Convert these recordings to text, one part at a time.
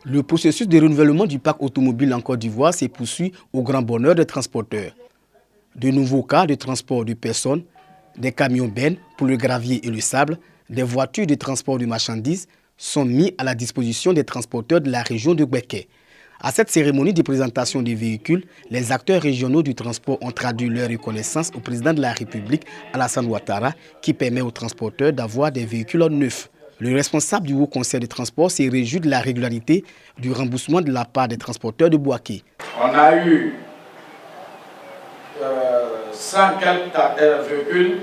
Le processus de renouvellement du parc automobile en Côte d'Ivoire se poursuit au grand bonheur des transporteurs. De nouveaux cas de transport de personnes, des camions bennes pour le gravier et le sable, des voitures de transport de marchandises sont mis à la disposition des transporteurs de la région de Gbeke. À cette cérémonie de présentation des véhicules, les acteurs régionaux du transport ont traduit leur reconnaissance au président de la République, Alassane Ouattara, qui permet aux transporteurs d'avoir des véhicules neufs. Le responsable du Haut Conseil des transports s'est réjoui de la régularité du remboursement de la part des transporteurs de Bouaké. On a eu 100 quelques véhicules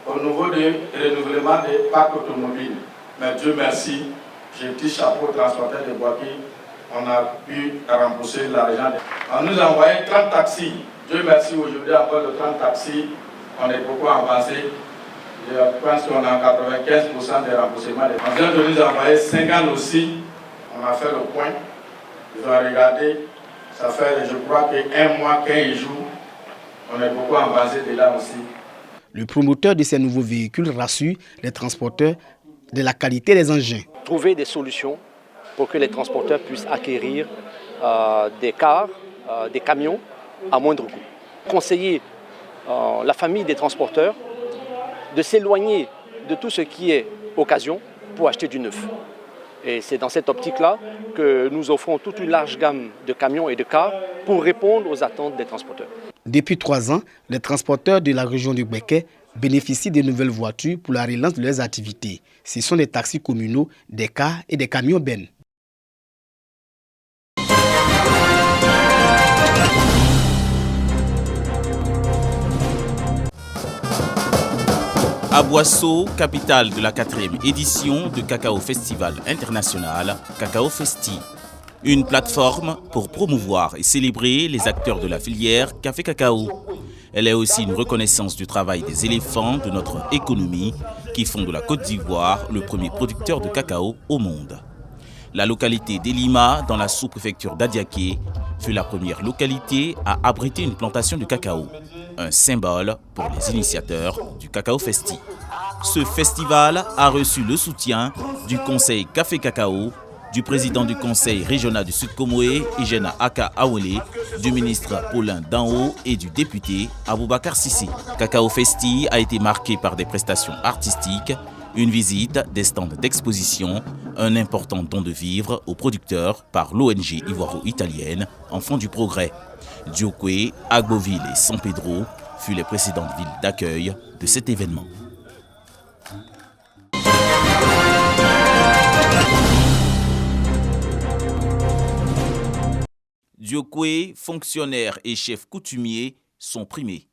au niveau du renouvellement des parcs automobiles. Mais Dieu merci, j'ai petit chapeau transporteur de Bouaké. On a pu rembourser l'argent. On nous a envoyé 30 taxis. Dieu merci, aujourd'hui encore de 30 taxis, on est beaucoup avancé. Je pense qu'on a 95% de remboursement. On vient de nous envoyer 50 aussi. On a fait le point. Ils ont regardé. Ça fait, je crois, qu'un mois, 15 jours. On est beaucoup avancé de là aussi. Le promoteur de ces nouveaux véhicules rassure les transporteurs de la qualité des engins. Trouver des solutions pour que les transporteurs puissent acquérir des cars, des camions à moindre coût. Conseiller la famille des transporteurs de s'éloigner de tout ce qui est occasion pour acheter du neuf. Et c'est dans cette optique-là que nous offrons toute une large gamme de camions et de cars pour répondre aux attentes des transporteurs. Depuis 3 ans, les transporteurs de la région de Gbeke bénéficient de nouvelles voitures pour la relance de leurs activités. Ce sont des taxis communaux, des cars et des camions bennes. À Boisseau, capitale de la 4e édition de Cacao Festival International, Cacao Festi. Une plateforme pour promouvoir et célébrer les acteurs de la filière café cacao. Elle est aussi une reconnaissance du travail des éléphants de notre économie qui font de la Côte d'Ivoire le premier producteur de cacao au monde. La localité d'Elima, dans la sous-préfecture d'Adiaké, fut la première localité à abriter une plantation de cacao. Un symbole pour les initiateurs du Cacao Festi. Ce festival a reçu le soutien du Conseil Café Cacao, du président du Conseil régional du Sud-Comoé, Igena Aka Awele, du ministre Paulin Danho et du député Aboubakar Sissi. Cacao Festi a été marqué par des prestations artistiques, une visite, des stands d'exposition, un important don de vivres aux producteurs par l'ONG ivoiro-italienne Enfants du Progrès. Diokwe, Agboville et San Pedro furent les précédentes villes d'accueil de cet événement. Diokwe, fonctionnaires et chefs coutumiers sont primés.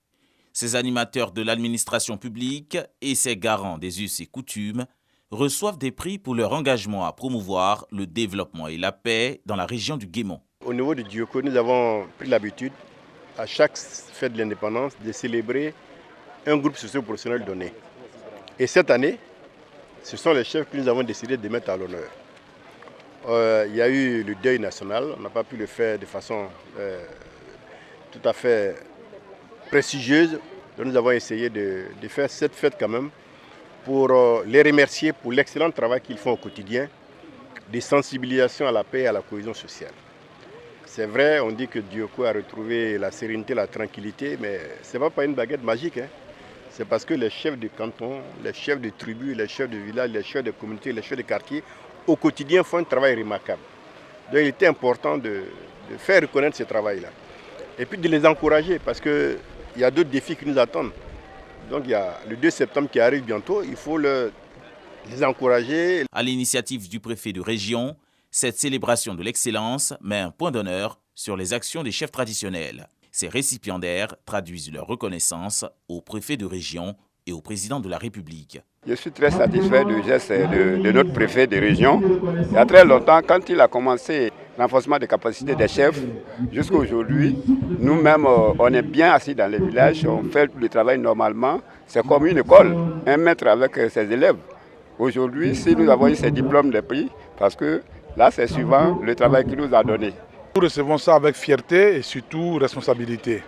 Ces animateurs de l'administration publique et ces garants des us et coutumes reçoivent des prix pour leur engagement à promouvoir le développement et la paix dans la région du Guémon. Au niveau de Diokwe, nous avons pris l'habitude, à chaque fête de l'indépendance, de célébrer un groupe socio-professionnel donné. Et cette année, ce sont les chefs que nous avons décidé de mettre à l'honneur. Il y a eu le deuil national, on n'a pas pu le faire de façon tout à fait prestigieuse. Donc nous avons essayé de faire cette fête quand même pour les remercier pour l'excellent travail qu'ils font au quotidien, de sensibilisation à la paix et à la cohésion sociale. C'est vrai, on dit que Diokwe a retrouvé la sérénité, la tranquillité, mais ce n'est pas une baguette magique. C'est parce que les chefs de canton, les chefs de tribus, les chefs de village, les chefs de communautés, les chefs de quartier, au quotidien font un travail remarquable. Donc il était important de faire reconnaître ce travail-là. Et puis de les encourager, parce qu'il y a d'autres défis qui nous attendent. Donc il y a le 2 septembre qui arrive bientôt, il faut les encourager. À l'initiative du préfet de région, cette célébration de l'excellence met un point d'honneur sur les actions des chefs traditionnels. Ces récipiendaires traduisent leur reconnaissance au préfet de région et au président de la République. Je suis très satisfait du geste de notre préfet de région. Il y a très longtemps, quand il a commencé l'renforcement des capacités des chefs, jusqu'à aujourd'hui, nous-mêmes, on est bien assis dans les villages, on fait le travail normalement. C'est comme une école, un maître avec ses élèves. Aujourd'hui, si nous avons eu ces diplômes de prix, parce que là, c'est suivant le travail qu'il nous a donné. Nous recevons ça avec fierté et surtout responsabilité.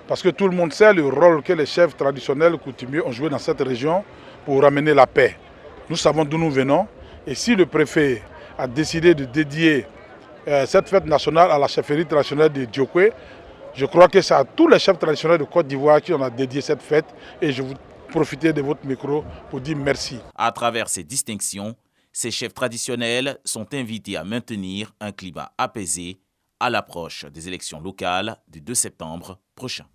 Parce que tout le monde sait le rôle que les chefs traditionnels coutumiers ont joué dans cette région pour ramener la paix. Nous savons d'où nous venons et si le préfet a décidé de dédier cette fête nationale à la chefferie traditionnelle de Diokwe. Je crois que c'est à tous les chefs traditionnels de Côte d'Ivoire qui on a dédié cette fête et je vous profiter de votre micro pour dire merci. À travers ces distinctions, ces chefs traditionnels sont invités à maintenir un climat apaisé à l'approche des élections locales du 2 septembre prochain.